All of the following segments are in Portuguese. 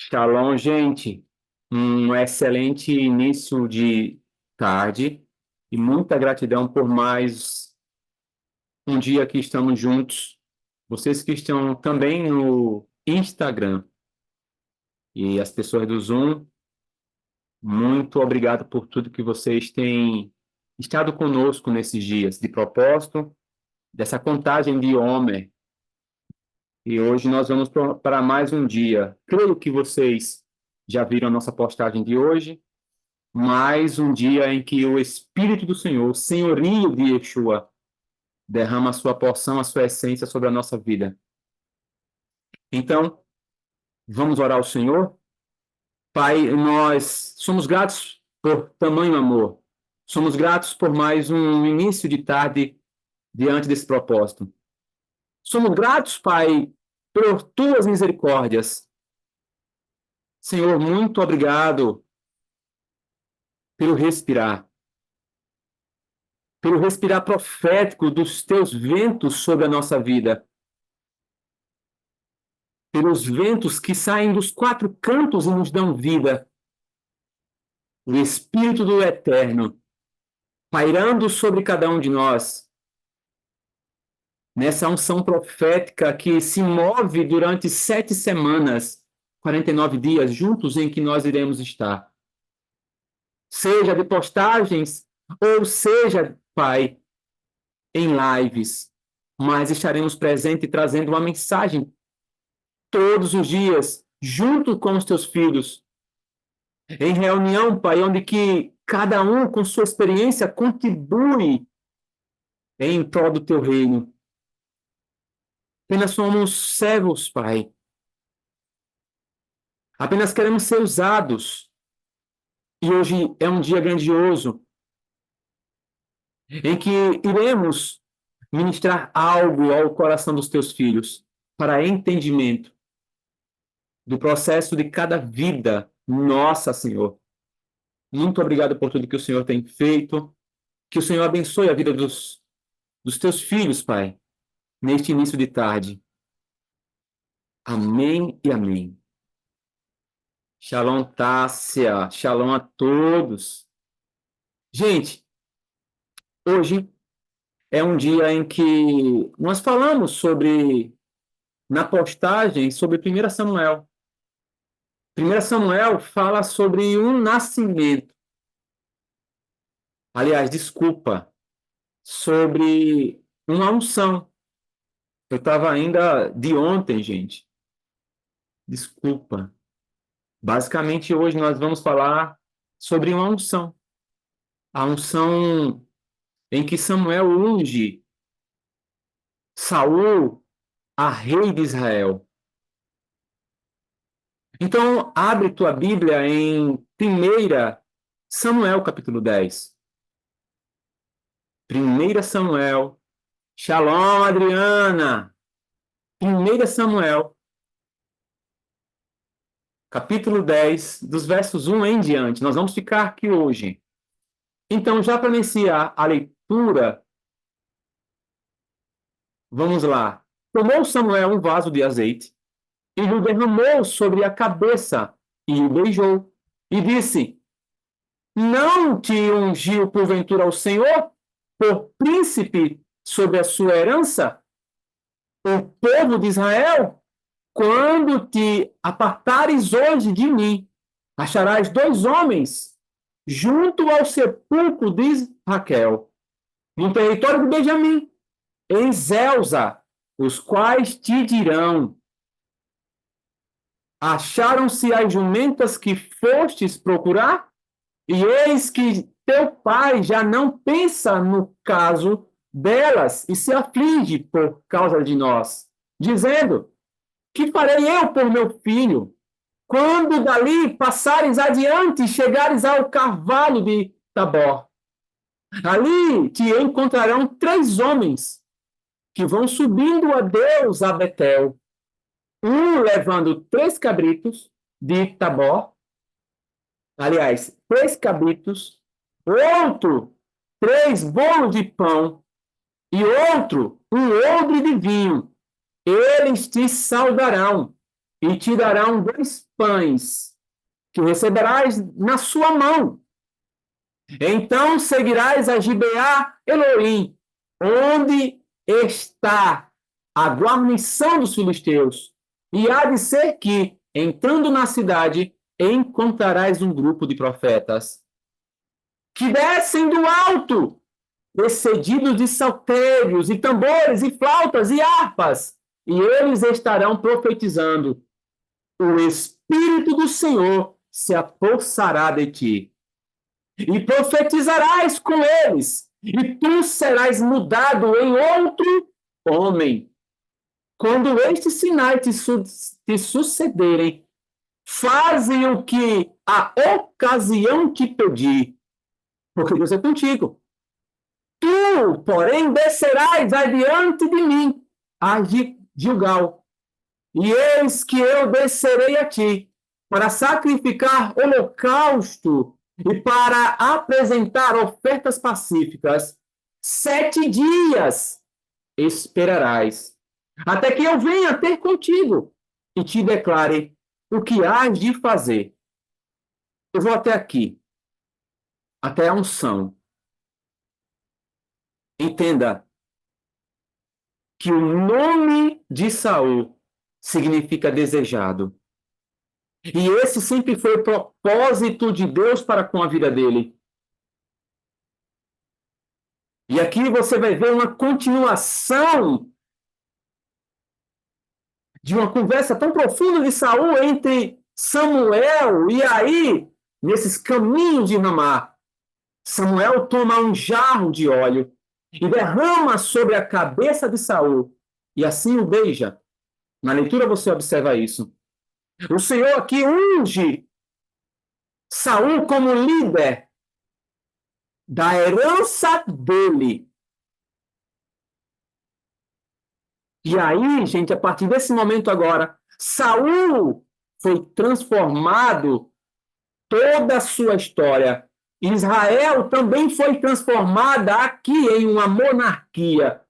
Shalom, gente. Um excelente início de tarde e muita gratidão por mais um dia que estamos juntos. Vocês que estão também no Instagram e as pessoas do Zoom, muito obrigado por tudo que vocês têm estado conosco nesses dias de propósito, dessa contagem de Homer. E hoje nós vamos para mais um dia. Creio que vocês já viram a nossa postagem de hoje. Mais um dia em que o Espírito do Senhor, o senhorio de Yeshua, derrama a sua porção, a sua essência sobre a nossa vida. Então, vamos orar ao Senhor? Pai, nós somos gratos por tamanho amor. Somos gratos por mais um início de tarde diante desse propósito. Somos gratos, Pai, por tuas misericórdias. Senhor, muito obrigado pelo respirar profético dos teus ventos sobre a nossa vida, pelos ventos que saem dos quatro cantos e nos dão vida. O Espírito do Eterno pairando sobre cada um de nós, nessa unção profética que se move durante 7 semanas, 49 dias juntos em que nós iremos estar. Seja de postagens, ou seja, Pai, em lives, mas estaremos presentes trazendo uma mensagem todos os dias, junto com os teus filhos, em reunião, Pai, onde que cada um com sua experiência contribui em prol do teu reino. Apenas somos servos, Pai. Apenas queremos ser usados. E hoje é um dia grandioso em que iremos ministrar algo ao coração dos teus filhos para entendimento do processo de cada vida nossa, Senhor. Muito obrigado por tudo que o Senhor tem feito. Que o Senhor abençoe a vida dos teus filhos, Pai, neste início de tarde. Amém e amém. Shalom, Tássia. Shalom a todos. Gente, hoje é um dia em que nós falamos na postagem, sobre 1 Samuel. 1 Samuel fala sobre um nascimento. Aliás, desculpa, sobre uma unção. Eu estava ainda de ontem, gente. Desculpa. Basicamente, hoje nós vamos falar sobre uma unção. A unção em que Samuel unge Saul a rei de Israel. Então, abre tua Bíblia em 1 Samuel, capítulo 10. 1 Samuel. Shalom, Adriana. 1 Samuel, capítulo 10, dos versos 1 em diante. Nós vamos ficar aqui hoje. Então, já para iniciar a leitura, vamos lá. Tomou Samuel um vaso de azeite e o derramou sobre a cabeça e o beijou. E disse: Não te ungiu porventura o Senhor por príncipe sobre a sua herança, o povo de Israel? Quando te apartares hoje de mim, acharás 2 homens junto ao sepulcro de Raquel, no território de Benjamim, em Zelza, os quais te dirão: Acharam-se as jumentas que fostes procurar? E eis que teu pai já não pensa no caso delas e se aflige por causa de nós, dizendo: Que farei eu por meu filho? Quando dali passares adiante e chegares ao carvalho de Tabor, ali te encontrarão 3 homens que vão subindo a Deus a Betel, um levando 3 cabritos de Tabor, aliás, 3 cabritos, outro 3 bolos de pão e outro um odre de vinho. Eles te saudarão. e te darão 2 pães, que receberás na sua mão. Então seguirás a Gibeá Elohim, onde está a guarnição dos filisteus. E há de ser que, entrando na cidade, encontrarás um grupo de profetas que descem do alto, precedidos de saltérios e tambores e flautas e harpas, e eles estarão profetizando. O Espírito do Senhor se apossará de ti, e profetizarás com eles, e tu serás mudado em outro homem. Quando estes sinais te sucederem, fazem o que a ocasião te pedir, porque Deus é contigo. Tu, porém, descerás adiante de mim a Gilgal, e eis que eu descerei a ti, para sacrificar holocausto e para apresentar ofertas pacíficas. 7 dias esperarás, até que eu venha ter contigo e te declare o que hás de fazer. Eu vou até aqui, até a unção. Entenda que o nome de Saul significa desejado. E esse sempre foi o propósito de Deus para com a vida dele. E aqui você vai ver uma continuação de uma conversa tão profunda de Saul entre Samuel e aí, nesses caminhos de Ramá, Samuel toma um jarro de óleo e derrama sobre a cabeça de Saul e assim o beija. Na leitura você observa isso. O Senhor aqui unge Saul como líder da herança dele. E aí, gente, a partir desse momento agora, Saul foi transformado, toda a sua história. Israel também foi transformada aqui em uma monarquia.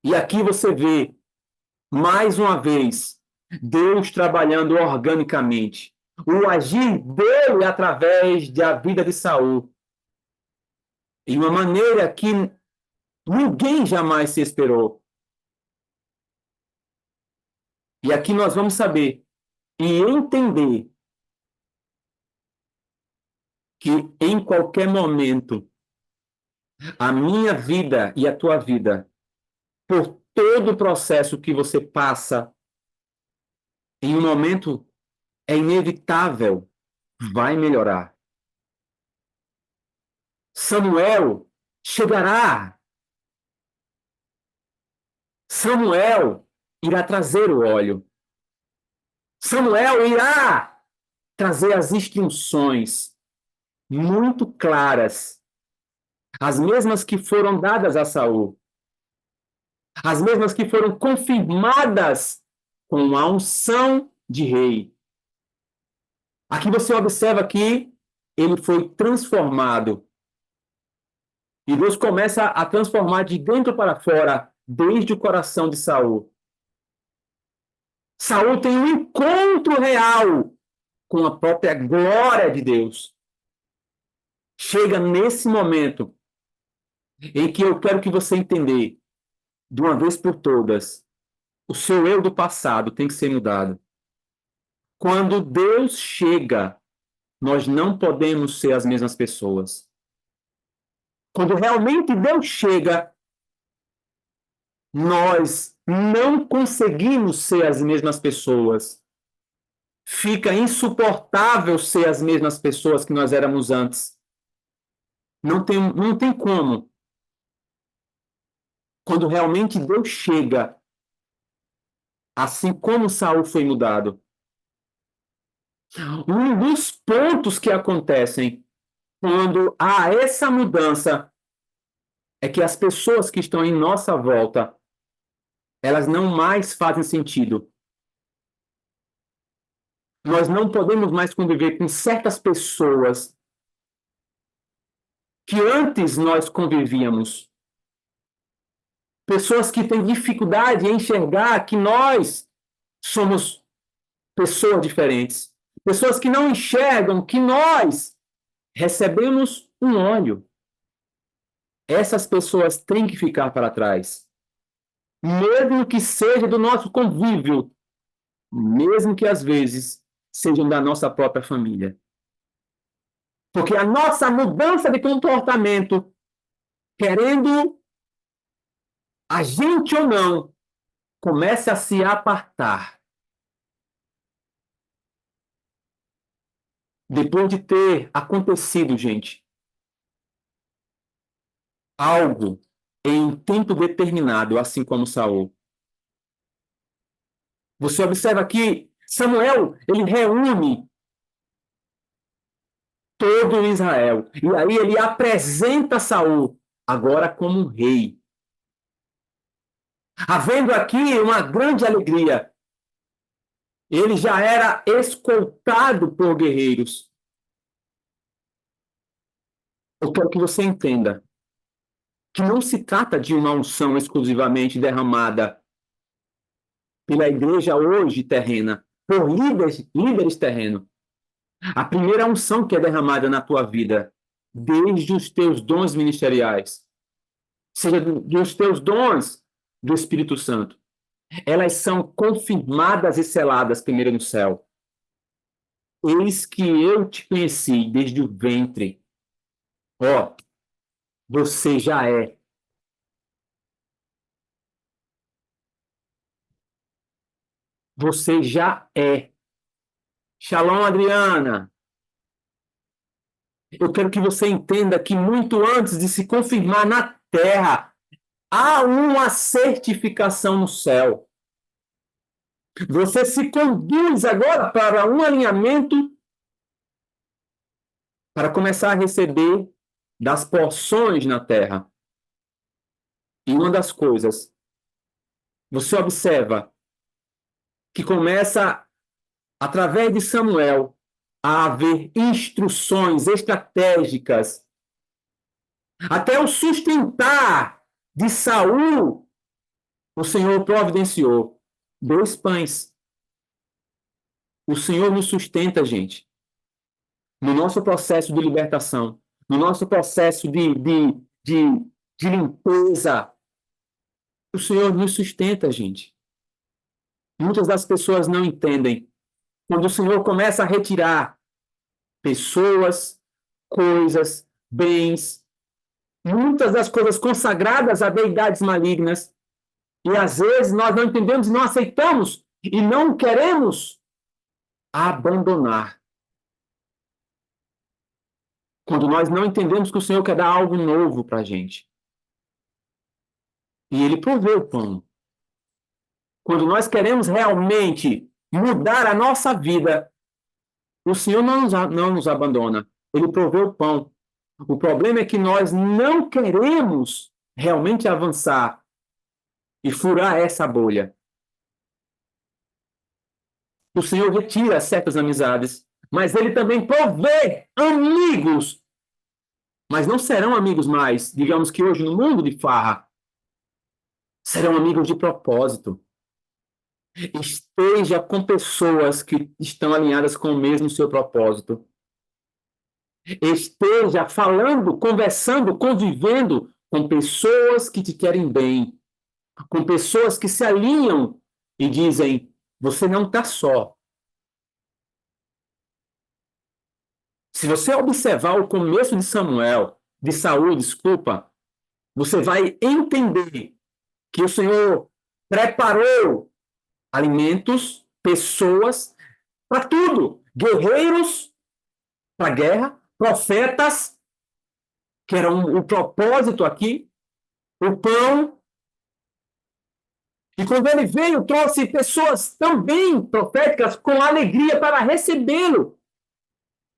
E aqui você vê, mais uma vez, Deus trabalhando organicamente. O agir dele através da vida de Saul. De uma maneira que ninguém jamais se esperou. E aqui nós vamos saber e entender que em qualquer momento a minha vida e a tua vida, por todo o processo que você passa, em um momento é inevitável, vai melhorar. Samuel chegará. Samuel irá trazer o óleo. Samuel irá trazer as instruções muito claras, as mesmas que foram dadas a Saul, as mesmas que foram confirmadas com a unção de rei. Aqui você observa que ele foi transformado. E Deus começa a transformar de dentro para fora, desde o coração de Saul. Saul tem um encontro real com a própria glória de Deus. Chega nesse momento em que eu quero que você entender, de uma vez por todas, o seu eu do passado tem que ser mudado. Quando Deus chega, nós não podemos ser as mesmas pessoas. Quando realmente Deus chega, nós não conseguimos ser as mesmas pessoas. Fica insuportável ser as mesmas pessoas que nós éramos antes. Não tem como. Quando realmente Deus chega, assim como Saul foi mudado. Um dos pontos que acontecem quando há essa mudança é que as pessoas que estão em nossa volta, elas não mais fazem sentido. Nós não podemos mais conviver com certas pessoas que antes nós convivíamos. Pessoas que têm dificuldade em enxergar que nós Somos pessoas diferentes, pessoas que não enxergam que nós recebemos um óleo. Essas pessoas têm que ficar para trás, mesmo que seja do nosso convívio, mesmo que às vezes sejam da nossa própria família. Porque a nossa mudança de comportamento, querendo a gente ou não, começa a se apartar. Depois de ter acontecido, gente, algo em tempo determinado, assim como Saul. Você observa que Samuel, ele reúne todo Israel. E aí ele apresenta Saul agora como um rei. Havendo aqui uma grande alegria. Ele já era escoltado por guerreiros. Eu quero que você entenda que não se trata de uma unção exclusivamente derramada pela igreja hoje terrena, por líderes terrenos. A primeira unção que é derramada na tua vida, desde os teus dons ministeriais, seja dos teus dons do Espírito Santo, elas são confirmadas e seladas primeiro no céu. Eis que eu te conheci desde o ventre. Ó, você já é. Você já é. Shalom, Adriana. Eu quero que você entenda que muito antes de se confirmar na terra, há uma certificação no céu. Você se conduz agora para um alinhamento para começar a receber das porções na terra. E uma das coisas, você observa que começa, através de Samuel, a haver instruções estratégicas. Até o sustentar de Saul, o Senhor providenciou 2 pães. O Senhor nos sustenta, gente, no nosso processo de libertação, no nosso processo de limpeza. O Senhor nos sustenta, gente. Muitas das pessoas não entendem. Quando o Senhor começa a retirar pessoas, coisas, bens, muitas das coisas consagradas a deidades malignas, e às vezes nós não entendemos, não aceitamos e não queremos abandonar. Quando nós não entendemos que o Senhor quer dar algo novo para a gente. E Ele provê o pão. Quando nós queremos realmente mudar a nossa vida, o Senhor não nos abandona. Ele provê o pão. O problema é que nós não queremos realmente avançar e furar essa bolha. O Senhor retira certas amizades, mas Ele também provê amigos, mas não serão amigos mais, digamos que hoje no mundo de farra, serão amigos de propósito. Esteja com pessoas que estão alinhadas com o mesmo seu propósito. Esteja falando, conversando, convivendo com pessoas que te querem bem, com pessoas que se alinham e dizem: você não está só. Se você observar o começo de Samuel, de Saul, desculpa, você vai entender que o Senhor preparou alimentos, pessoas, para tudo. Guerreiros para a guerra, profetas, que era o propósito aqui, o pão. E quando ele veio, trouxe pessoas também proféticas com alegria para recebê-lo.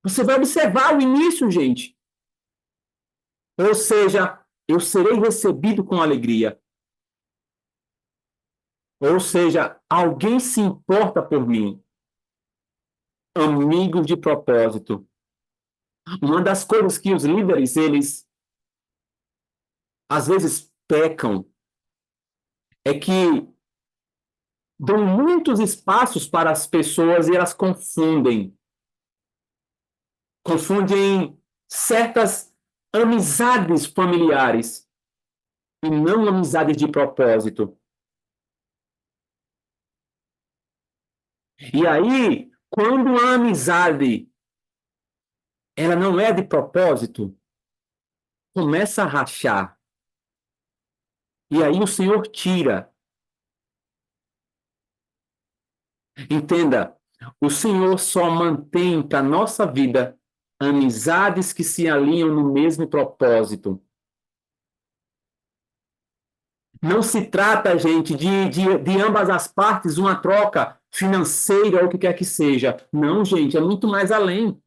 Você vai observar o início, gente. Ou seja, eu serei recebido com alegria. Ou seja, alguém se importa por mim. Amigos de propósito. Uma das coisas que os líderes, eles às vezes pecam é que dão muitos espaços para as pessoas e elas confundem certas amizades familiares e não amizades de propósito. E aí, quando a amizade ela não é de propósito, começa a rachar. E aí o Senhor tira. Entenda, o Senhor só mantém para a nossa vida amizades que se alinham no mesmo propósito. Não se trata, gente, de ambas as partes uma troca financeira ou o que quer que seja. Não, gente, é muito mais além.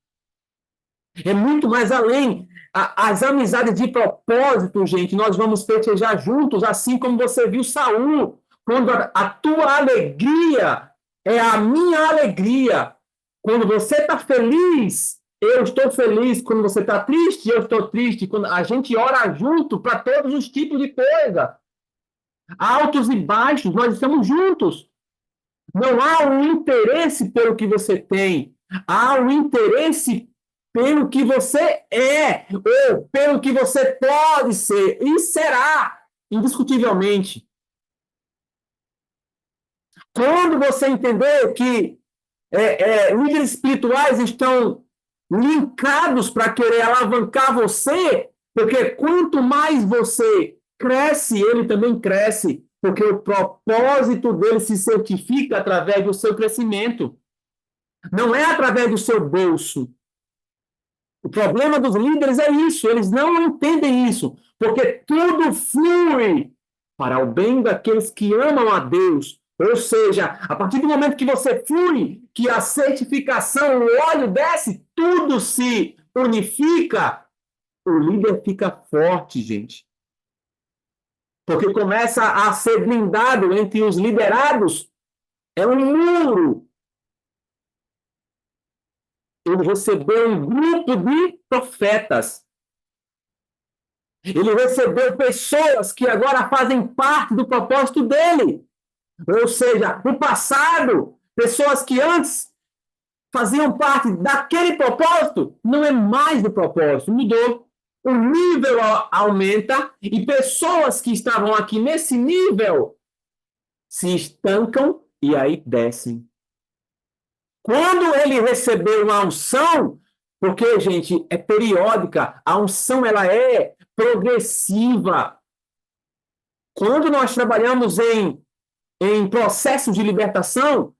É muito mais além. As amizades de propósito, gente, nós vamos festejar juntos, assim como você viu Saul, quando a tua alegria é a minha alegria. Quando você está feliz, eu estou feliz. Quando você está triste, eu estou triste. Quando a gente ora junto para todos os tipos de coisa, altos e baixos, nós estamos juntos. Não há um interesse pelo que você tem, há um interesse pelo que você é, ou pelo que você pode ser, e será, indiscutivelmente. Quando você entender que líderes espirituais estão linkados para querer alavancar você, porque quanto mais você cresce, ele também cresce, porque o propósito dele se certifica através do seu crescimento, não é através do seu bolso. O problema dos líderes é isso, eles não entendem isso, porque tudo flui para o bem daqueles que amam a Deus. Ou seja, a partir do momento que você flui, que a certificação, o óleo desce, tudo se unifica, o líder fica forte, gente. Porque começa a ser blindado entre os liderados. É um muro. Ele recebeu um grupo de profetas. Ele recebeu pessoas que agora fazem parte do propósito dele. Ou seja, no passado, pessoas que antes faziam parte daquele propósito, não é mais do propósito, mudou. O nível aumenta e pessoas que estavam aqui nesse nível se estancam e aí descem. Quando ele recebeu uma unção, porque, gente, é periódica, a unção ela é progressiva. Quando nós trabalhamos em processos de libertação,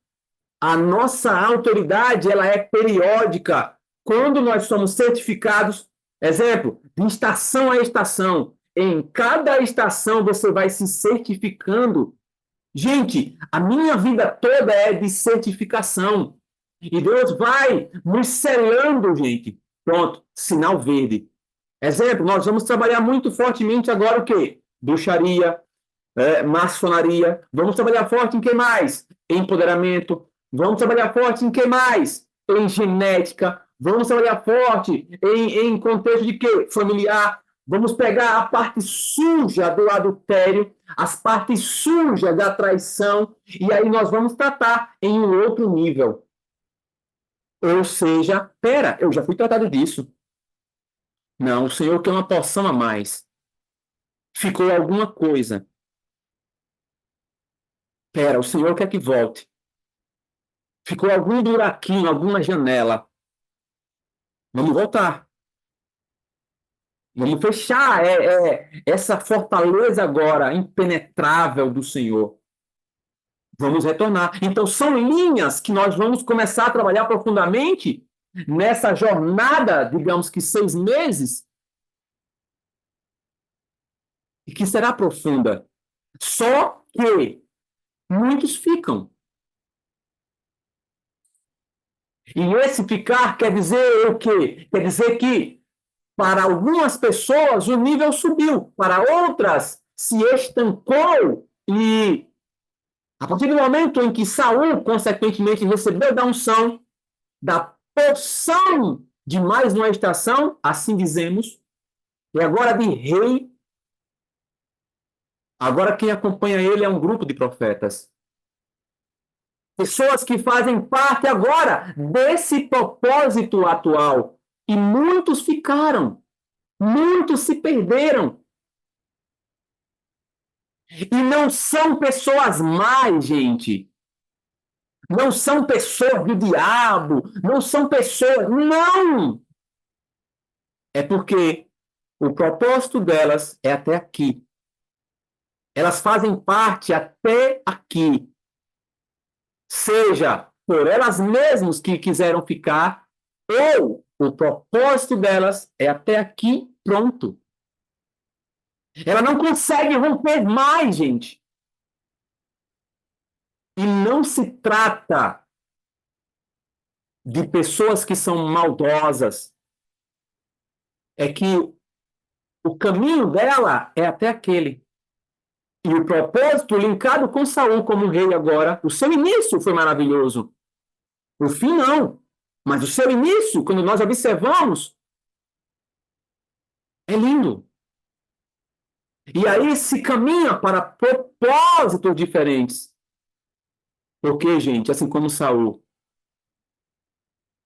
a nossa autoridade ela é periódica. Quando nós somos certificados, exemplo, de estação a estação, em cada estação você vai se certificando. Gente, a minha vida toda é de certificação. E Deus vai nos selando, gente. Pronto, sinal verde. Exemplo, nós vamos trabalhar muito fortemente agora o quê? Bruxaria, maçonaria. Vamos trabalhar forte em que mais? Empoderamento. Vamos trabalhar forte em que mais? Em genética. Vamos trabalhar forte em contexto de quê? Familiar. Vamos pegar a parte suja do adultério, as partes sujas da traição, e aí nós vamos tratar em um outro nível. Ou seja, pera, eu já fui tratado disso. Não, o Senhor quer uma porção a mais. Ficou alguma coisa. Pera, o Senhor quer que volte. Ficou algum buraquinho, alguma janela. Vamos voltar. Vamos fechar essa fortaleza agora impenetrável do Senhor. Vamos retornar. Então, são linhas que nós vamos começar a trabalhar profundamente nessa jornada, digamos que 6 meses, e que será profunda. Só que muitos ficam. E esse ficar quer dizer o quê? Quer dizer que, para algumas pessoas, o nível subiu, para outras, se estancou. E a partir do momento em que Saul, consequentemente, recebeu da unção, da porção de mais uma estação, assim dizemos, e agora de rei, agora quem acompanha ele é um grupo de profetas. Pessoas que fazem parte agora desse propósito atual. E muitos ficaram, muitos se perderam. E não são pessoas más, gente. Não são pessoas do diabo, não são pessoas. Não! É porque o propósito delas é até aqui. Elas fazem parte até aqui. Seja por elas mesmas que quiseram ficar, ou o propósito delas é até aqui, pronto. Ela não consegue romper mais, gente. E não se trata de pessoas que são maldosas. É que o caminho dela é até aquele. E o propósito linkado com Saul como rei agora, o seu início foi maravilhoso. O fim não. Mas o seu início, quando nós observamos, é lindo. E aí se caminha para propósitos diferentes. Porque, gente, assim como Saul,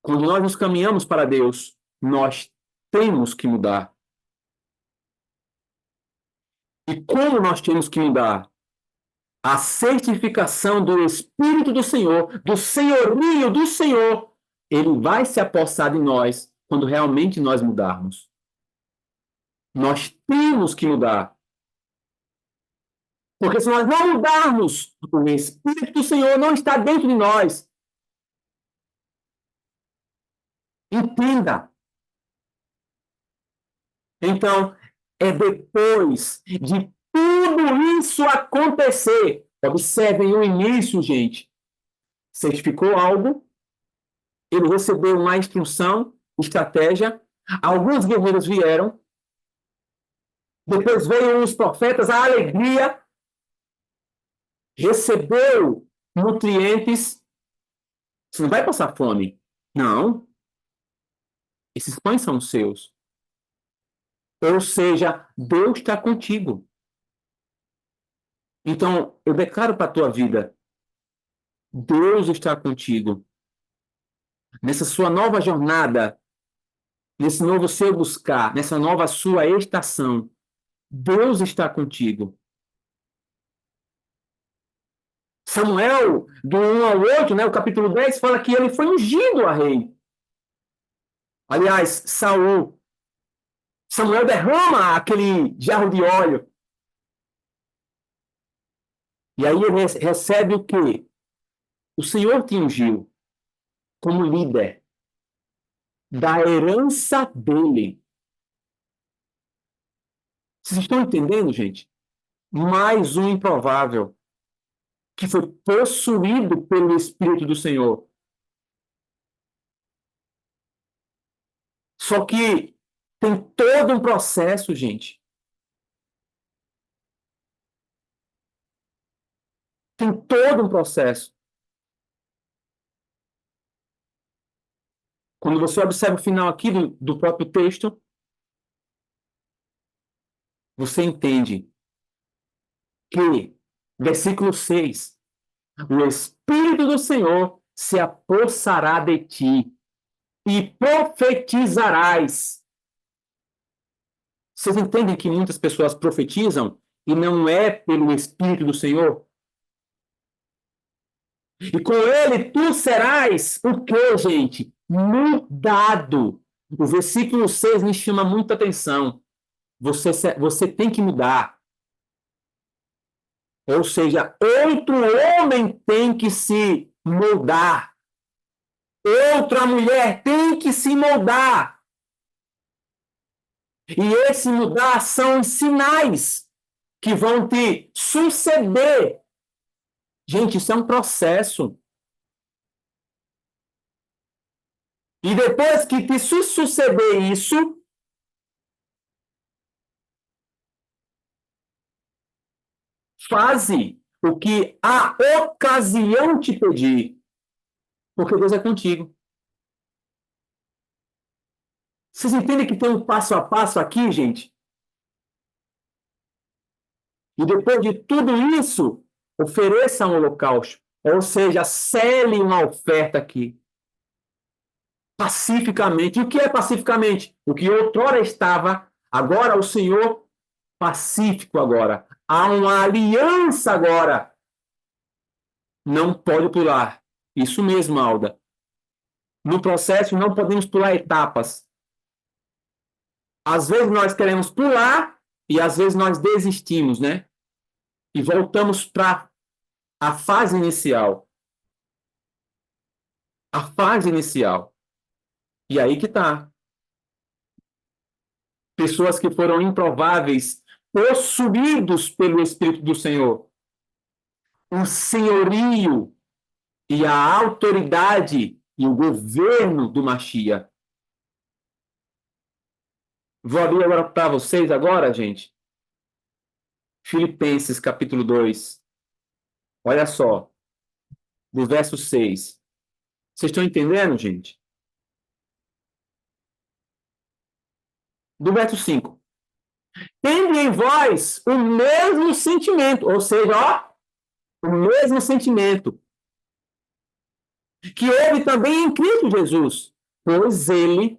quando nós nos caminhamos para Deus, nós temos que mudar. E como nós temos que mudar? A certificação do Espírito do Senhor, do senhorio do Senhor, ele vai se apossar de nós quando realmente nós mudarmos. Nós temos que mudar. Porque se nós não mudarmos, o Espírito do Senhor não está dentro de nós. Entenda. Então, é depois de tudo isso acontecer. Observem o início, gente. Certificou algo, ele recebeu uma instrução, estratégia, alguns guerreiros vieram, depois veio os profetas, a alegria, recebeu nutrientes. Você não vai passar fome. Não. Esses pães são seus. Ou seja, Deus está contigo. Então, eu declaro para a tua vida, Deus está contigo. Nessa sua nova jornada, nesse novo seu buscar, nessa nova sua estação, Deus está contigo. Samuel, do 1 ao 8, né, o capítulo 10, fala que ele foi ungido a rei. Aliás, Samuel derrama aquele jarro de óleo. E aí ele recebe o quê? O Senhor te ungiu como líder da herança dele. Vocês estão entendendo, gente? Mais um improvável que foi possuído pelo Espírito do Senhor. Só que tem todo um processo, gente. Tem todo um processo. Quando você observa o final aqui do próprio texto, você entende que, versículo 6, o Espírito do Senhor se apossará de ti e profetizarás. Vocês entendem que muitas pessoas profetizam e não é pelo Espírito do Senhor? E com ele tu serás o quê, gente? Mudado. O versículo 6 me chama muita atenção. Você tem que mudar. Ou seja, outro homem tem que se moldar. Outra mulher tem que se moldar. E esse mudar são os sinais que vão te suceder. Gente, isso é um processo. E depois que te suceder isso, faze o que a ocasião te pedir. Porque Deus é contigo. Vocês entendem que tem um passo a passo aqui, gente? E depois de tudo isso, ofereça um holocausto. Ou seja, cele uma oferta aqui, pacificamente. E o que é pacificamente? O que outrora estava, agora o Senhor pacífico agora. Há uma aliança agora. Não pode pular. Isso mesmo, Alda. No processo não podemos pular etapas. Às vezes nós queremos pular e às vezes nós desistimos, né? E voltamos para a fase inicial. A fase inicial. E aí que está. Pessoas que foram improváveis, possuídos pelo Espírito do Senhor. O senhorio e a autoridade e o governo do Machia. Vou abrir agora para vocês agora, gente. Filipenses, capítulo 2. Olha só, do verso 6. Vocês estão entendendo, gente? Do verso 5. Tende em vós o mesmo sentimento, ou seja, ó, o mesmo sentimento que houve também em Cristo Jesus, pois ele,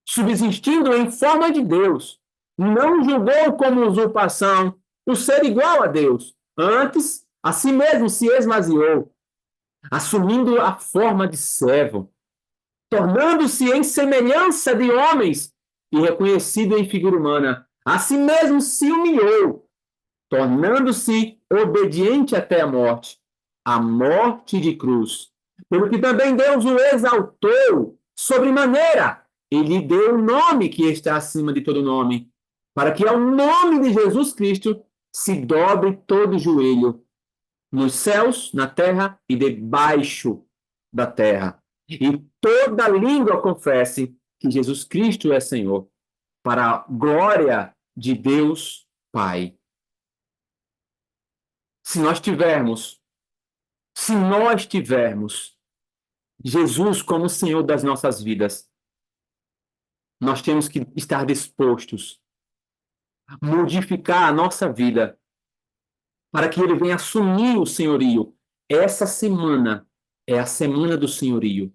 subsistindo em forma de Deus, não julgou como usurpação o ser igual a Deus. Antes, a si mesmo se esvaziou, assumindo a forma de servo, tornando-se em semelhança de homens e reconhecido em figura humana. A si mesmo se humilhou, tornando-se obediente até a morte de cruz. Pelo que também Deus o exaltou sobremaneira e lhe deu o nome que está acima de todo nome, para que ao nome de Jesus Cristo se dobre todo o joelho, nos céus, na terra e debaixo da terra. E toda língua confesse que Jesus Cristo é Senhor, para a glória de Deus Pai. Se nós tivermos, se nós tivermos Jesus como Senhor das nossas vidas, nós temos que estar dispostos a modificar a nossa vida para que Ele venha assumir o senhorio. Essa semana é a semana do senhorio.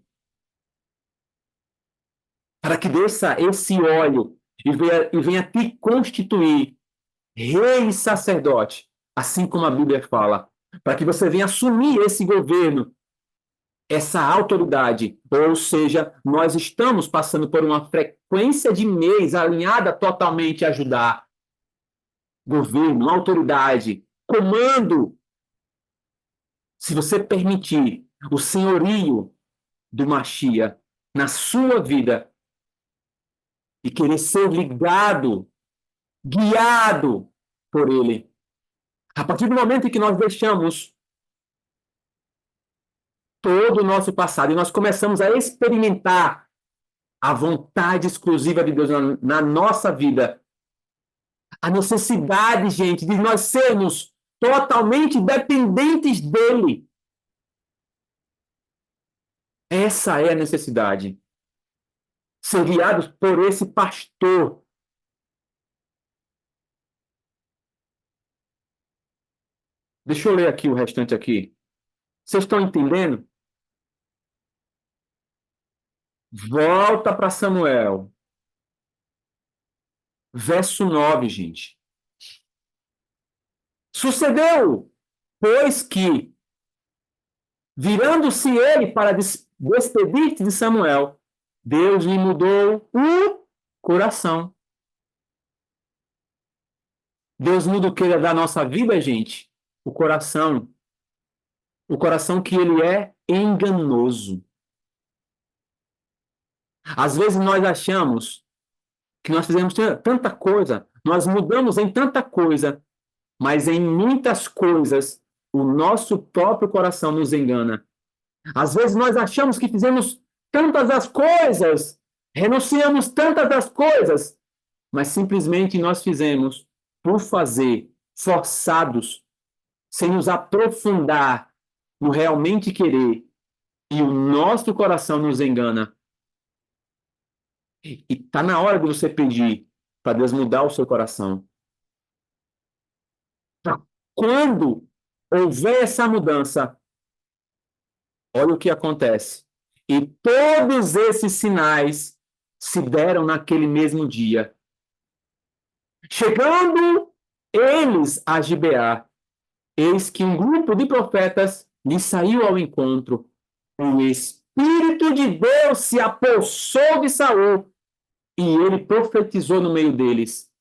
Para que desça esse óleo e venha te constituir rei e sacerdote, assim como a Bíblia fala, para que você venha assumir esse governo, essa autoridade. Ou seja, nós estamos passando por uma frequência de mês alinhada totalmente a ajudar. Governo, autoridade, comando. Se você permitir o senhorio do Machia na sua vida e querer ser ligado, guiado por ele, a partir do momento em que nós deixamos todo o nosso passado e nós começamos a experimentar a vontade exclusiva de Deus na nossa vida, a necessidade, gente, de nós sermos totalmente dependentes dele. Essa é a necessidade. Ser guiados por esse pastor. Deixa eu ler aqui o restante aqui. Vocês estão entendendo? Volta para Samuel. Verso 9, gente. Sucedeu, pois que, virando-se ele para despedir-se de Samuel, Deus lhe mudou o coração. Deus muda o que da nossa vida, gente? O coração. O coração que ele é enganoso. Às vezes nós achamos que nós fizemos tanta coisa, nós mudamos em tanta coisa, mas em muitas coisas o nosso próprio coração nos engana. Às vezes nós achamos que fizemos tantas das coisas, renunciamos tantas das coisas, mas simplesmente nós fizemos por fazer, forçados, sem nos aprofundar no realmente querer, e o nosso coração nos engana. E está na hora de você pedir para Deus mudar o seu coração. Pra quando houver essa mudança, Olha o que acontece. E todos esses sinais se deram naquele mesmo dia. Chegando eles a Gibeá, eis que um grupo de profetas lhe saiu ao encontro. O Espírito de Deus se apossou de Saul e ele profetizou no meio deles.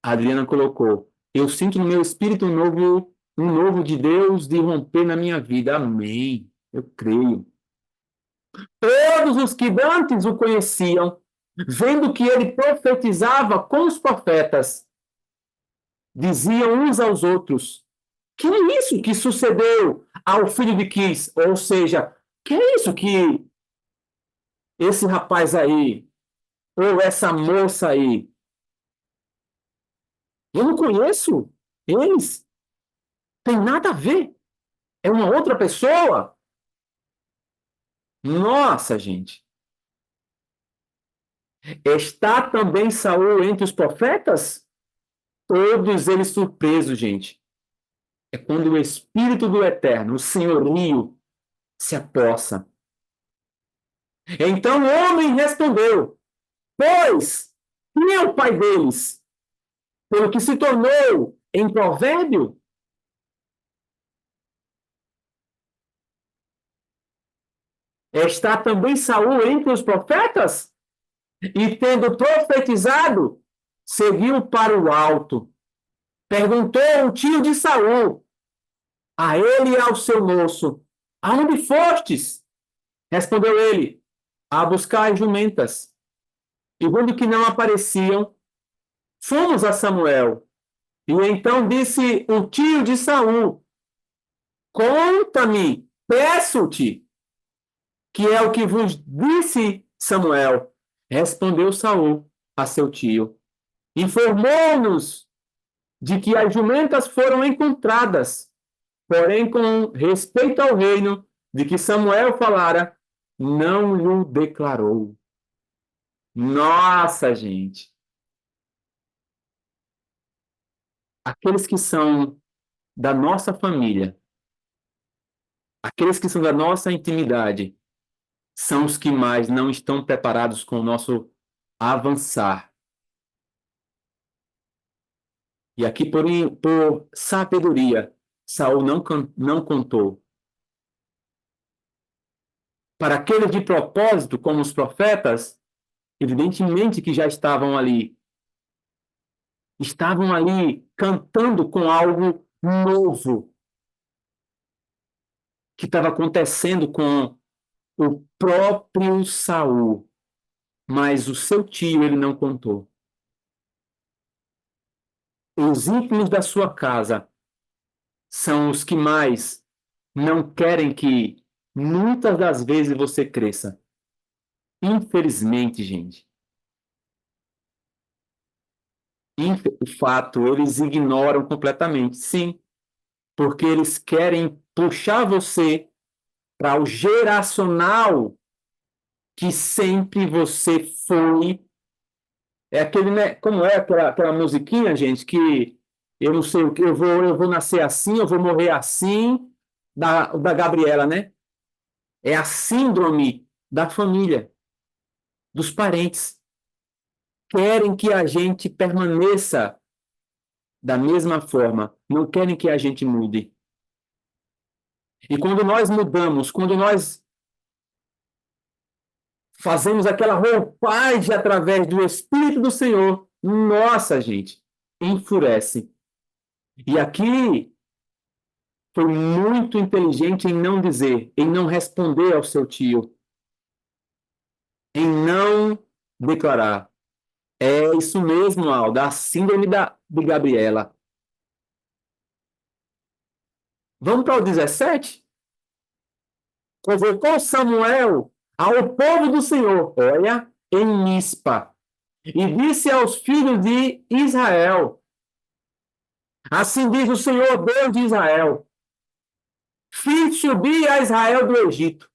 A Adriana colocou: eu sinto no meu espírito um novo de Deus de romper na minha vida. Amém. Eu creio. Todos os que antes o conheciam, vendo que ele profetizava com os profetas, diziam uns aos outros: que é isso que sucedeu ao filho de Quis? Ou seja, que é isso que esse rapaz aí, ou essa moça aí, eu não conheço eles, tem nada a ver, é uma outra pessoa. Nossa, gente. Está também Saul entre os profetas? Todos eles surpresos, gente. É quando o Espírito do Eterno, o senhorio, se apossa. Então o homem respondeu: pois, quem é o pai deles? Pelo que se tornou em provérbio? Está também Saul entre os profetas? E tendo profetizado, seguiu para o alto. Perguntou o tio de Saul, a ele e ao seu moço: aonde fostes? Respondeu ele: a buscar as jumentas. E vendo que não apareciam, fomos a Samuel. E então disse o tio de Saul: conta-me, peço-te, que é o que vos disse Samuel. Respondeu Saul a seu tio: informou-nos de que as jumentas foram encontradas, porém, com respeito ao reino de que Samuel falara, não lhe declarou. Nossa, gente! Aqueles que são da nossa família, aqueles que são da nossa intimidade, são os que mais não estão preparados com o nosso avançar. E aqui, por sabedoria, Saul não contou. Para aqueles de propósito, como os profetas, evidentemente que já estavam ali cantando com algo novo que estava acontecendo com o próprio Saul, mas o seu tio ele não contou. Os íntimos da sua casa são os que mais não querem que muitas das vezes você cresça. Infelizmente, gente. O fato, eles ignoram completamente. Sim, porque eles querem puxar você para o geracional que sempre você foi. É aquele, né? Como é aquela musiquinha, gente, que eu não sei o que, eu vou nascer assim, eu vou morrer assim, da Gabriela, né? É a síndrome da família, dos parentes. Querem que a gente permaneça da mesma forma, não querem que a gente mude. E quando nós mudamos, quando nós fazemos aquela roupagem através do Espírito do Senhor, nossa, gente, enfurece. E aqui foi muito inteligente em não dizer, em não responder ao seu tio, em não declarar. É isso mesmo, Alda, a síndrome de Gabriela. Vamos para o 17? Convocou Samuel ao povo do Senhor, olha, em Mispa, e disse aos filhos de Israel: assim diz o Senhor Deus de Israel: fiz subir a Israel do Egito,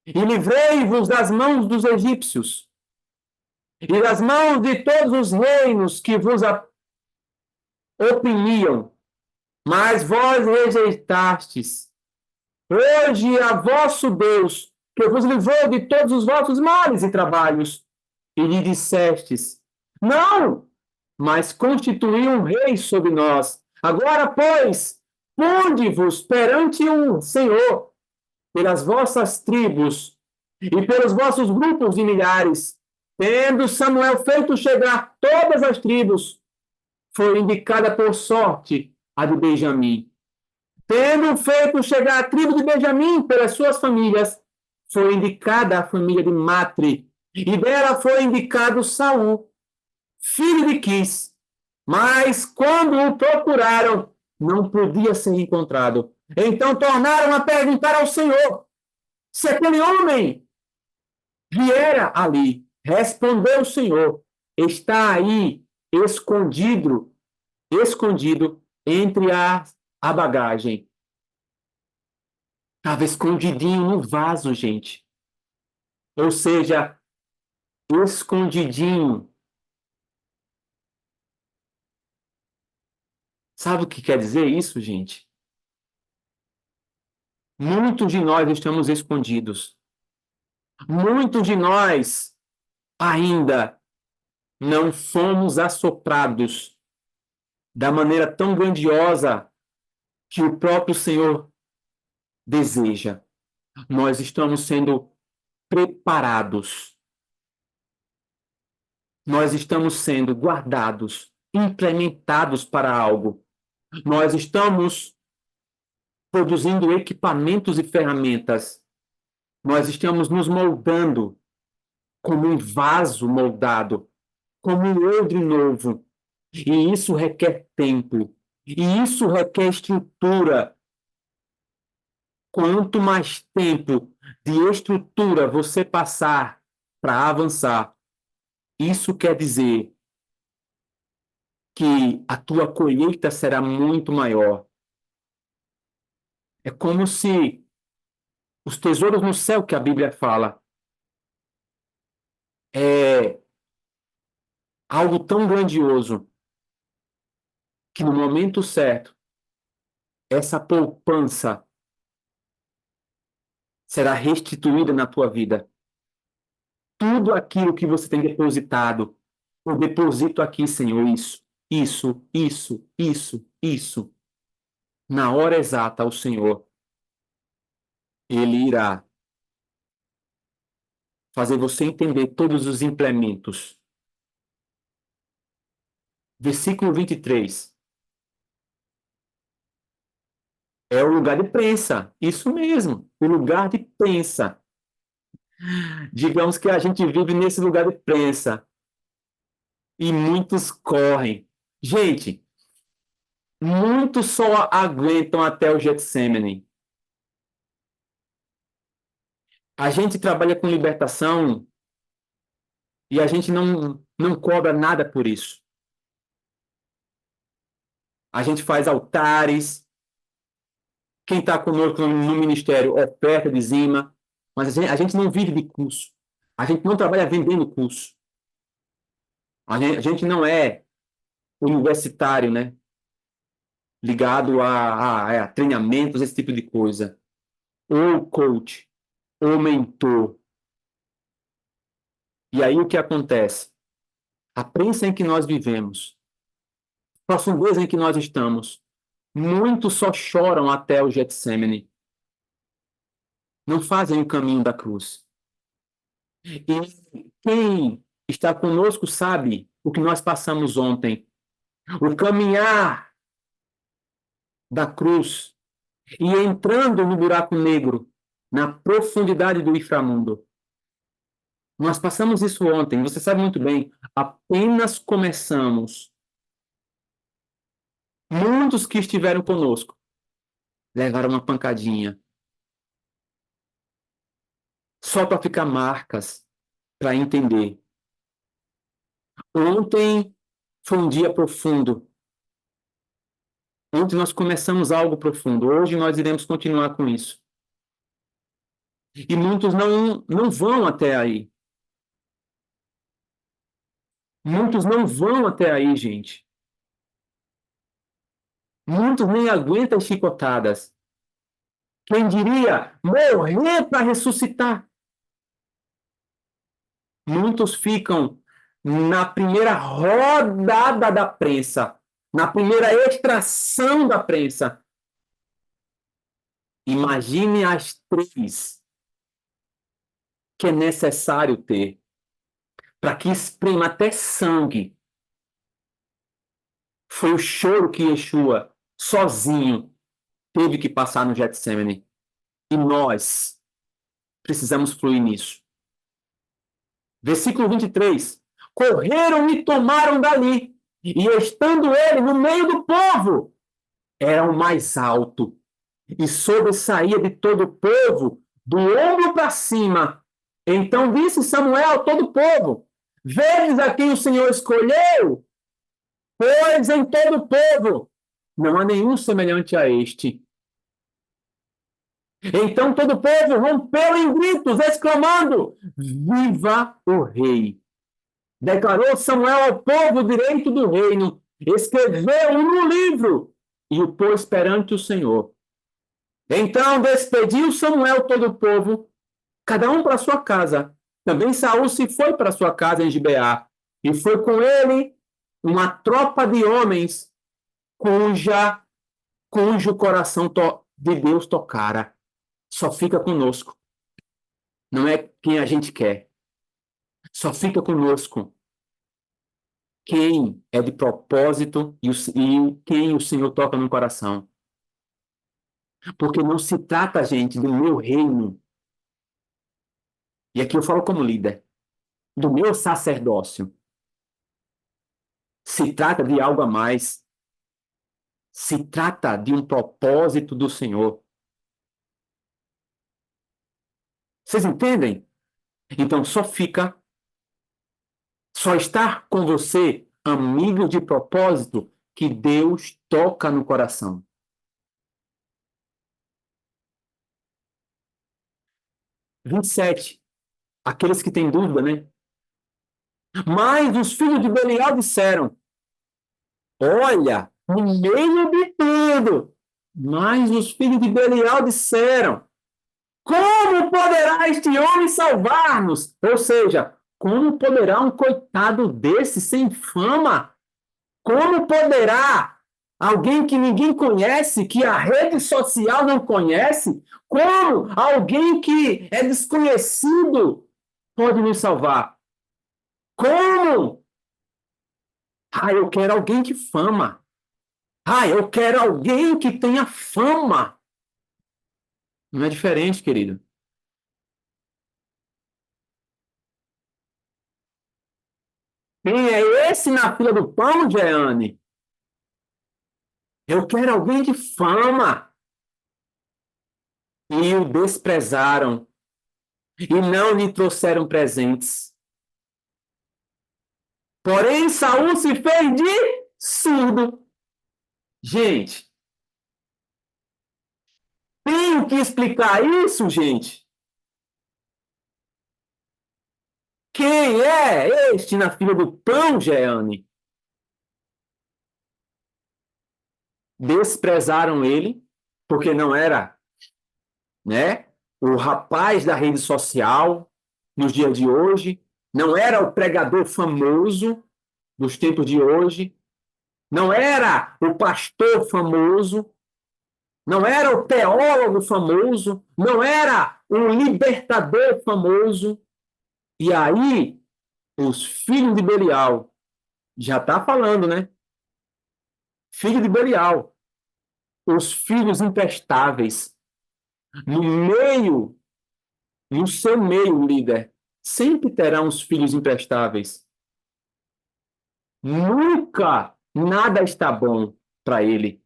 e livrei-vos das mãos dos egípcios, e das mãos de todos os reinos que vos oprimiam, mas vós rejeitastes, Hoje é a vosso Deus, que vos livrou de todos os vossos males e trabalhos. E lhe dissestes: Não, mas constituí um rei sobre nós. Agora, pois, ponde-vos perante o Senhor, pelas vossas tribos e pelos vossos grupos de milhares. Tendo Samuel feito chegar todas as tribos, foi indicada por sorte a de Benjamim. Tendo feito chegar a tribo de Benjamim pelas suas famílias, foi indicada a família de Matre, e dela foi indicado Saul, filho de Quis. Mas quando o procuraram, não podia ser encontrado. Então tornaram a perguntar ao Senhor se aquele homem viera ali. Respondeu o Senhor: está aí escondido, escondido entre a bagagem. Estava escondidinho no vaso, gente. Ou seja, escondidinho. Sabe o que quer dizer isso, gente? Muitos de nós estamos escondidos. Muitos de nós ainda não fomos assoprados da maneira tão grandiosa que o próprio Senhor deseja. Nós estamos sendo preparados. Nós estamos sendo guardados, implementados para algo. Nós estamos produzindo equipamentos e ferramentas. Nós estamos nos moldando como um vaso moldado, como um odre novo. E isso requer tempo. E isso requer estrutura. Quanto mais tempo de estrutura você passar para avançar, isso quer dizer que a tua colheita será muito maior. É como se os tesouros no céu que a Bíblia fala é algo tão grandioso que no momento certo essa poupança será restituída na tua vida. Tudo aquilo que você tem depositado, eu deposito aqui, Senhor, isso. Na hora exata, o Senhor, Ele irá fazer você entender todos os implementos. Versículo 23. É o lugar de prensa. Isso mesmo, o lugar de prensa. Digamos que a gente vive nesse lugar de prensa. E muitos correm. Gente, muitos só aguentam até o Getsemane. A gente trabalha com libertação e a gente não cobra nada por isso. A gente faz altares. Quem está conosco no ministério oferta, dizima, mas a gente não vive de curso. A gente não trabalha vendendo curso. A gente não é universitário, né? Ligado a treinamentos, esse tipo de coisa. Ou coach, ou mentor. E aí o que acontece? A prensa em que nós vivemos, a profundeza em que nós estamos, muitos só choram até o Getsemane. Não fazem o caminho da cruz. E quem está conosco sabe o que nós passamos ontem. O caminhar da cruz e entrando no buraco negro, na profundidade do inframundo. Nós passamos isso ontem, você sabe muito bem. Apenas começamos. Muitos que estiveram conosco levaram uma pancadinha. Só para ficar marcas, para entender. Ontem foi um dia profundo. Ontem nós começamos algo profundo. Hoje nós iremos continuar com isso. E muitos não vão até aí. Muitos não vão até aí, gente. Muitos nem aguentam as chicotadas. Quem diria morrer para ressuscitar? Muitos ficam na primeira rodada da prensa, na primeira extração da prensa. Imagine as três que é necessário ter para que esprema até sangue. Foi o choro que Yeshua, sozinho, teve que passar no Getsemane. E nós precisamos fluir nisso. Versículo 23. Correram e tomaram dali, e estando ele no meio do povo, era o mais alto, e sobressaía de todo o povo, do ombro para cima. Então disse Samuel a todo o povo: Vedes a quem o Senhor escolheu, pois em todo o povo não há nenhum semelhante a este. Então todo o povo rompeu em gritos, exclamando: Viva o rei! Declarou Samuel ao povo o direito do reino, escreveu no livro e o pôs perante o Senhor. Então despediu Samuel todo o povo, cada um para sua casa. Também Saul se foi para sua casa em Gibeá, e foi com ele uma tropa de homens cujo coração de Deus tocara. Só fica conosco. Não é quem a gente quer. Só fica conosco quem é de propósito e quem o Senhor toca no coração. Porque não se trata, gente, do meu reino. E aqui eu falo como líder, do meu sacerdócio. Se trata de algo a mais. Se trata de um propósito do Senhor. Vocês entendem? Então só estar com você, amigo de propósito, que Deus toca no coração. 27. Aqueles que têm dúvida, né? Mas os filhos de Belial disseram: Olha, no meio de tudo. Mas os filhos de Belial disseram: Como poderá este homem salvar-nos? Ou seja, como poderá um coitado desse sem fama? Como poderá alguém que ninguém conhece, que a rede social não conhece, como alguém que é desconhecido pode nos salvar? Como? Ah, eu quero alguém que fama. Ah, eu quero alguém que tenha fama. Não é diferente, querido. Quem é esse na fila do pão, Jeane? Eu quero alguém de fama. E o desprezaram e não lhe trouxeram presentes. Porém, Saul se fez de surdo. Gente, tenho que explicar isso, gente. Quem é este na fila do pão, Jeane? Desprezaram ele, porque não era, né, o rapaz da rede social nos dias de hoje, não era o pregador famoso dos tempos de hoje, não era o pastor famoso, não era o teólogo famoso, não era o libertador famoso. E aí, os filhos de Belial, já está falando, né? Filho de Belial, os filhos imprestáveis, no meio, no seu meio, líder, sempre terá uns filhos imprestáveis. Nunca nada está bom para ele.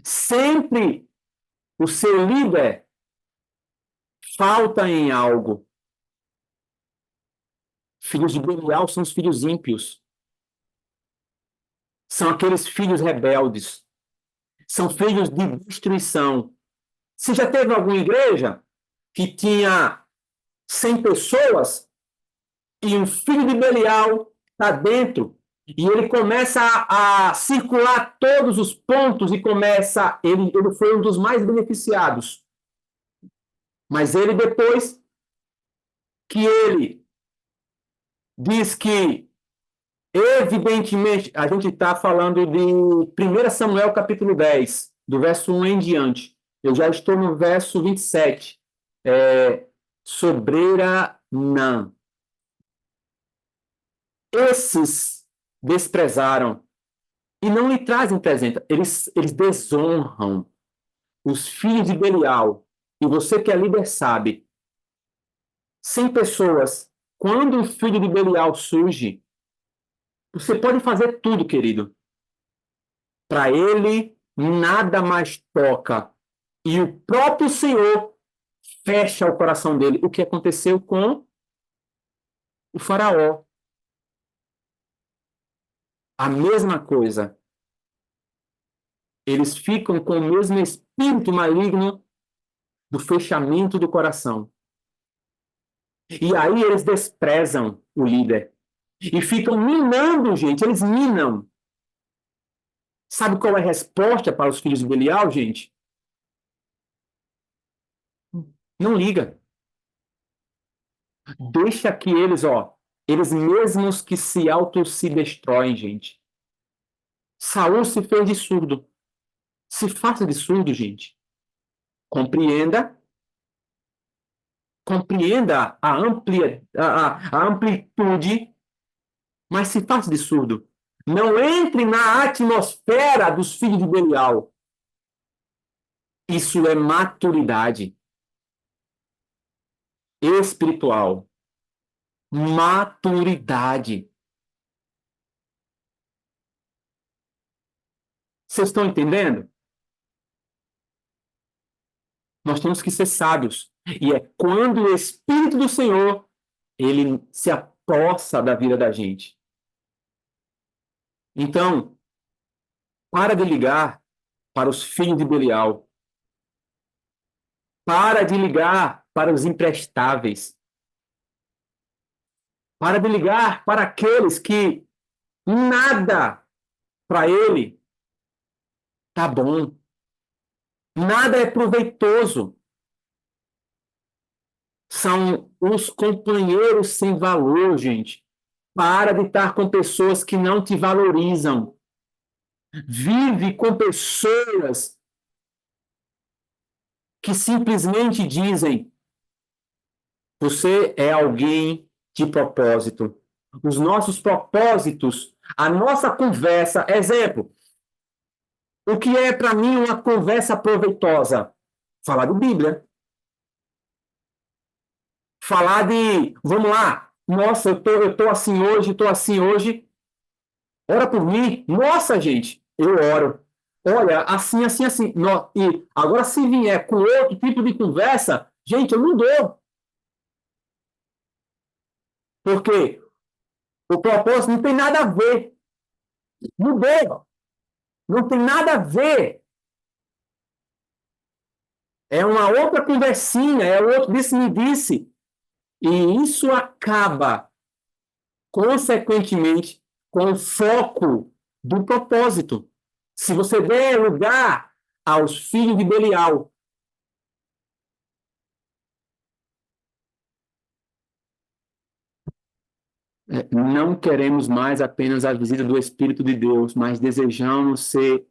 Sempre o seu líder falta em algo. Filhos de Belial são os filhos ímpios. São aqueles filhos rebeldes. São filhos de destruição. Você já teve alguma igreja que tinha 100 pessoas e um filho de Belial está dentro E ele começa a circular todos os pontos e começa. Ele foi um dos mais beneficiados. Mas ele, depois que ele diz que, evidentemente, a gente está falando de 1 Samuel capítulo 10, do verso 1 em diante. Eu já estou no verso 27. Sobreira não. Esses desprezaram e não lhe trazem presente. Eles desonram os filhos de Belial. E você que é líder sabe, sem pessoas, quando o filho de Belial surge, você pode fazer tudo, querido. Para ele, nada mais toca. E o próprio Senhor fecha o coração dele. O que aconteceu com o faraó? A mesma coisa. Eles ficam com o mesmo espírito maligno do fechamento do coração. E aí eles desprezam o líder. E ficam minando, gente. Eles minam. Sabe qual é a resposta para os filhos de Belial, gente? Não liga. Deixa que eles mesmos que se destroem, gente. Saul se fez de surdo. Se faça de surdo, gente. Compreenda, compreenda a amplitude, mas se faça de surdo. Não entre na atmosfera dos filhos de Belial. Isso é maturidade espiritual. Maturidade. Vocês estão entendendo? Nós temos que ser sábios. E é quando o Espírito do Senhor, ele se apossa da vida da gente. Então, para de ligar para os filhos de Belial. Para de ligar para os imprestáveis. Para de ligar para aqueles que nada para ele tá bom. Nada é proveitoso. São os companheiros sem valor, gente. Para de estar com pessoas que não te valorizam. Vive com pessoas que simplesmente dizem: você é alguém de propósito. Os nossos propósitos, a nossa conversa, exemplo, o que é para mim uma conversa proveitosa? Falar de Bíblia. Falar de, vamos lá, nossa, eu tô assim hoje, ora por mim. Nossa, gente, eu oro. Olha, assim, assim, assim. E agora, se vier com outro tipo de conversa, gente, eu não dou. Porque o propósito não tem nada a ver. Não dou. Não tem nada a ver. É uma outra conversinha, é outro disse-me disse. E isso acaba, consequentemente, com o foco do propósito. Se você der lugar aos filhos de Belial, não queremos mais apenas a visita do Espírito de Deus, mas desejamos ser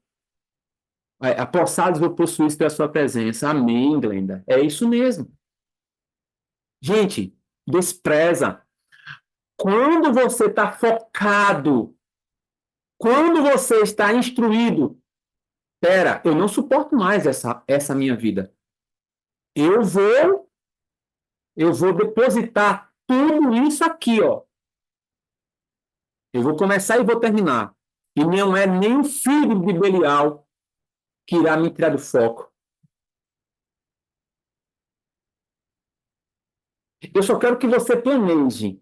apossados ou possuídos pela sua presença. Amém, Glenda. É isso mesmo. Gente, despreza. Quando você está focado, quando você está instruído, pera, eu não suporto mais essa minha vida. Eu vou, eu vou depositar tudo isso aqui, ó. Eu vou começar e vou terminar. E não é nem o filho de Belial que irá me tirar do foco. Eu só quero que você planeje,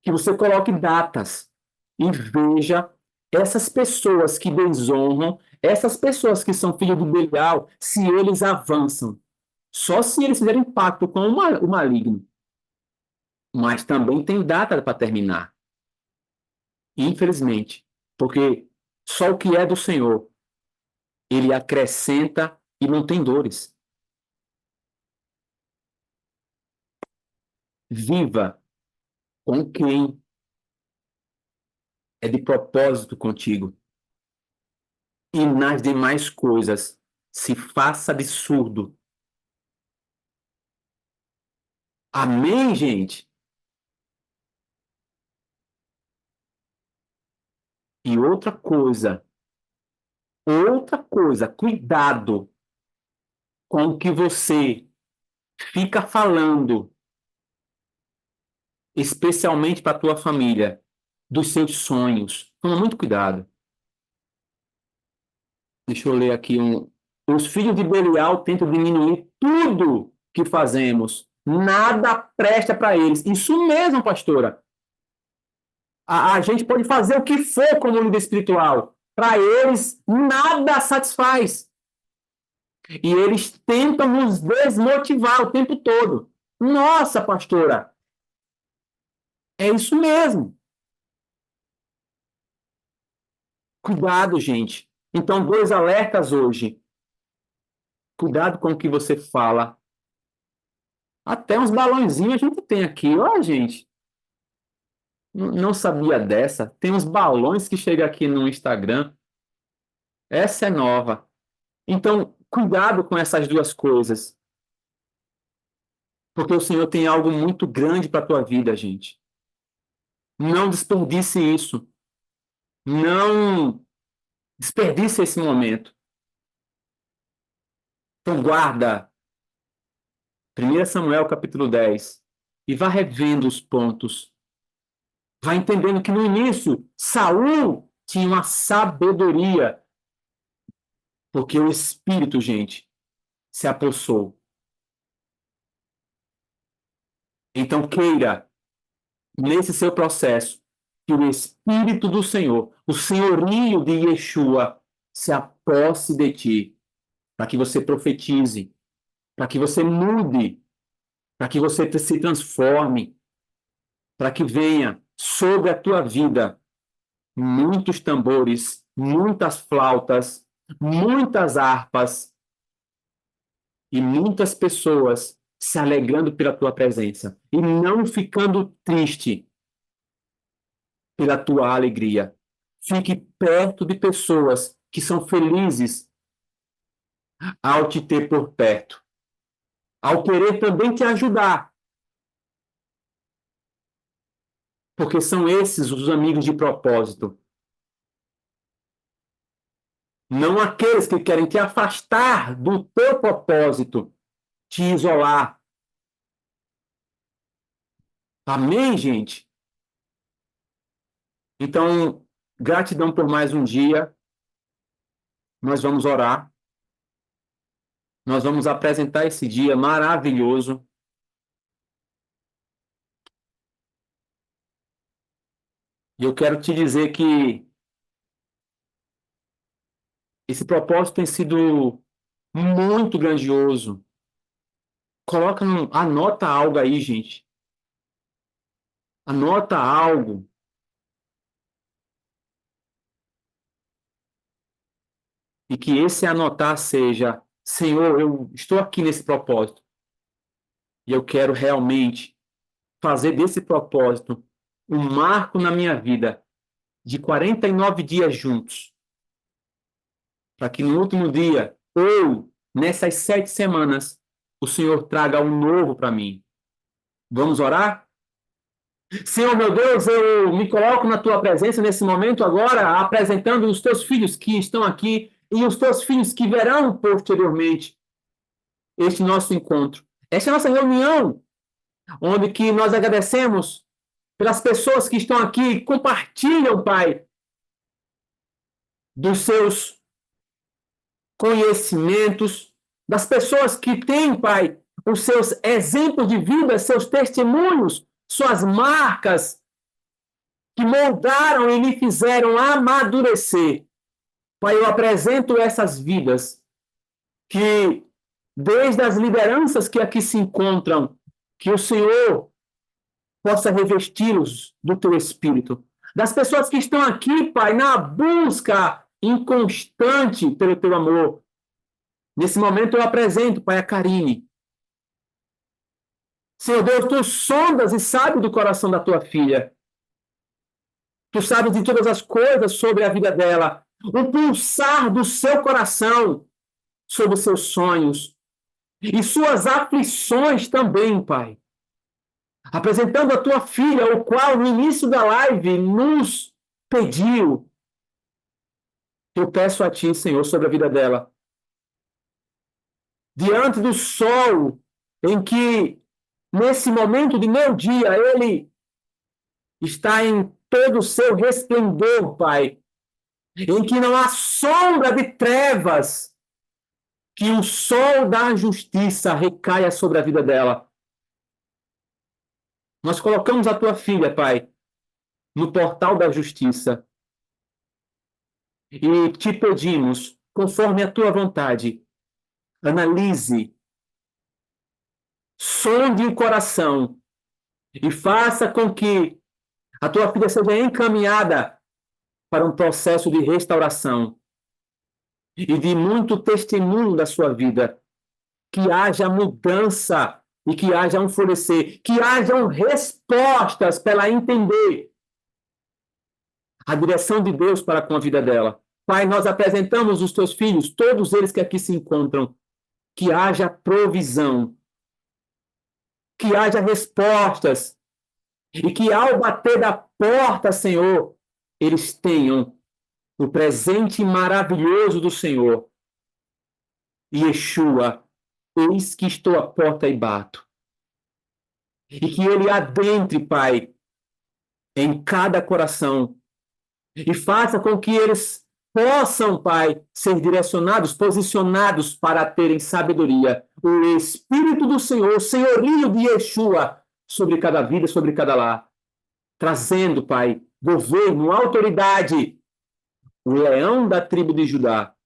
que você coloque datas e veja essas pessoas que desonram, essas pessoas que são filhos de Belial, se eles avançam. Só se eles fizerem pacto com o maligno. Mas também tem data para terminar. infelizmente, porque só o que é do Senhor, ele acrescenta e não tem dores. Viva com quem é de propósito contigo. E nas demais coisas, se faça de surdo. Amém, gente? E outra coisa, cuidado com o que você fica falando, especialmente para a tua família, dos seus sonhos. Toma muito cuidado. Deixa eu ler aqui um. Os filhos de Belial tentam diminuir tudo que fazemos. Nada presta para eles. Isso mesmo, pastora. A gente pode fazer o que for como líder espiritual. Para eles, nada satisfaz. E eles tentam nos desmotivar o tempo todo. Nossa, pastora, é isso mesmo. Cuidado, gente. Então, dois alertas hoje. Cuidado com o que você fala. Até uns balãozinhos a gente tem aqui, ó, gente. Não sabia dessa. Tem uns balões que chegam aqui no Instagram. Essa é nova. Então, cuidado com essas duas coisas. Porque o Senhor tem algo muito grande para a tua vida, gente. Não desperdice isso. Não desperdice esse momento. Então, guarda 1 Samuel capítulo 10 e vá revendo os pontos. Vá entendendo que no início, Saul tinha uma sabedoria, porque o Espírito, gente, se apossou. Então, queira, nesse seu processo, que o Espírito do Senhor, o senhorio de Yeshua, se aposse de ti, para que você profetize, para que você mude, para que você se transforme, para que venha sobre a tua vida muitos tambores, muitas flautas, muitas harpas e muitas pessoas se alegrando pela tua presença e não ficando triste pela tua alegria. Fique perto de pessoas que são felizes ao te ter por perto, ao querer também te ajudar, porque são esses os amigos de propósito, não aqueles que querem te afastar do teu propósito, te isolar. Amém, gente? Então, gratidão por mais um dia. Nós vamos orar. Nós vamos apresentar esse dia maravilhoso. E eu quero te dizer que esse propósito tem sido muito grandioso. Anota algo aí, gente. Anota algo. E que esse anotar seja: Senhor, eu estou aqui nesse propósito. E eu quero realmente fazer desse propósito um marco na minha vida de 49 dias juntos. Para que no último dia, ou nessas 7 semanas, o Senhor traga um novo para mim. Vamos orar? Senhor, meu Deus, eu me coloco na tua presença nesse momento agora, apresentando os teus filhos que estão aqui e os teus filhos que verão posteriormente este nosso encontro. Esta é a nossa reunião, onde que nós agradecemos pelas pessoas que estão aqui e compartilham, Pai, dos seus conhecimentos, das pessoas que têm, Pai, os seus exemplos de vida, seus testemunhos, suas marcas, que moldaram e me fizeram amadurecer. Pai, eu apresento essas vidas que, desde as lideranças que aqui se encontram, que o Senhor possa revesti-los do teu Espírito. das pessoas que estão aqui, Pai, na busca inconstante pelo teu amor. Nesse momento eu apresento, Pai, a Karine. Senhor Deus, tu sondas e sabes do coração da tua filha. Tu sabes de todas as coisas sobre a vida dela. O pulsar do seu coração sobre os seus sonhos. E suas aflições também, Pai. Apresentando a tua filha, o qual no início da live nos pediu. Eu peço a ti, Senhor, sobre a vida dela. Diante do sol em que, nesse momento de meu dia, ele está em todo o seu resplendor, Pai, em que não há sombra de trevas, que o sol da justiça recaia sobre a vida dela. Nós colocamos a tua filha, Pai, no portal da justiça e te pedimos, conforme a tua vontade, analise, sonde o coração e faça com que a tua filha seja encaminhada para um processo de restauração e de muito testemunho da sua vida. Que haja mudança e que haja um florescer, que hajam respostas para ela entender a direção de Deus para com a vida dela. Pai, nós apresentamos os teus filhos, todos eles que aqui se encontram, que haja provisão, que haja respostas, e que ao bater da porta, Senhor, eles tenham o presente maravilhoso do Senhor. Yeshua, eis que estou à porta e bato. E que ele adentre, Pai, em cada coração e faça com que eles possam, Pai, ser direcionados, posicionados para terem sabedoria. O Espírito do Senhor, o senhorio de Yeshua sobre cada vida, sobre cada lar. Trazendo, Pai, governo, autoridade, o leão da tribo de Judá,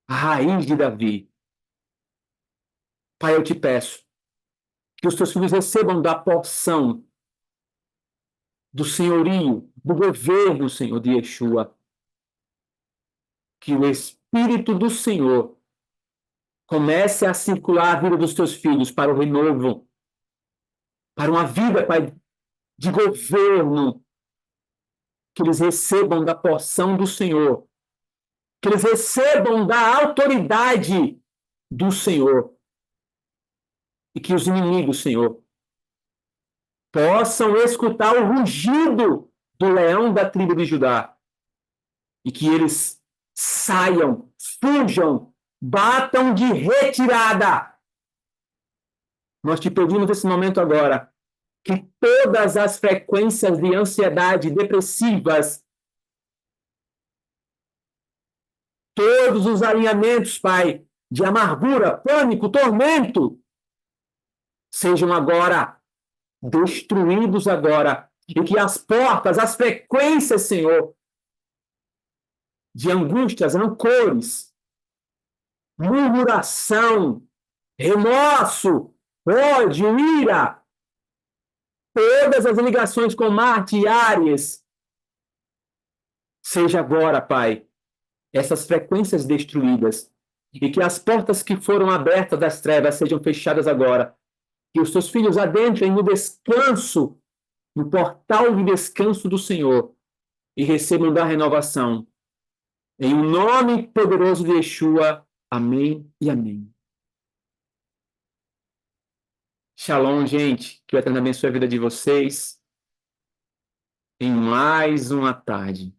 a raiz de Davi. Pai, eu te peço que os teus filhos recebam da porção do senhorio, do governo, Senhor, de Yeshua. Que o Espírito do Senhor comece a circular a vida dos teus filhos para o renovo, para uma vida, Pai, de governo, que eles recebam da porção do Senhor, que eles recebam da autoridade do Senhor, e que os inimigos, Senhor, possam escutar o rugido do leão da tribo de Judá, e que eles saiam, fujam, batam de retirada. Nós te pedimos nesse momento agora que todas as frequências de ansiedade depressivas, todos os alinhamentos, Pai, de amargura, pânico, tormento, sejam agora destruídos agora, e que as portas, as frequências, Senhor, de angústias, rancores, murmuração, remorso, ódio, ira, todas as ligações com Marte e Áries, seja agora, Pai, essas frequências destruídas, e que as portas que foram abertas das trevas sejam fechadas agora, que os teus filhos adentrem no descanso, no portal de descanso do Senhor, e recebam da renovação. Em o nome poderoso de Yeshua, amém e amém. Shalom, gente. Que o Eterno abençoe a vida de vocês em mais uma tarde.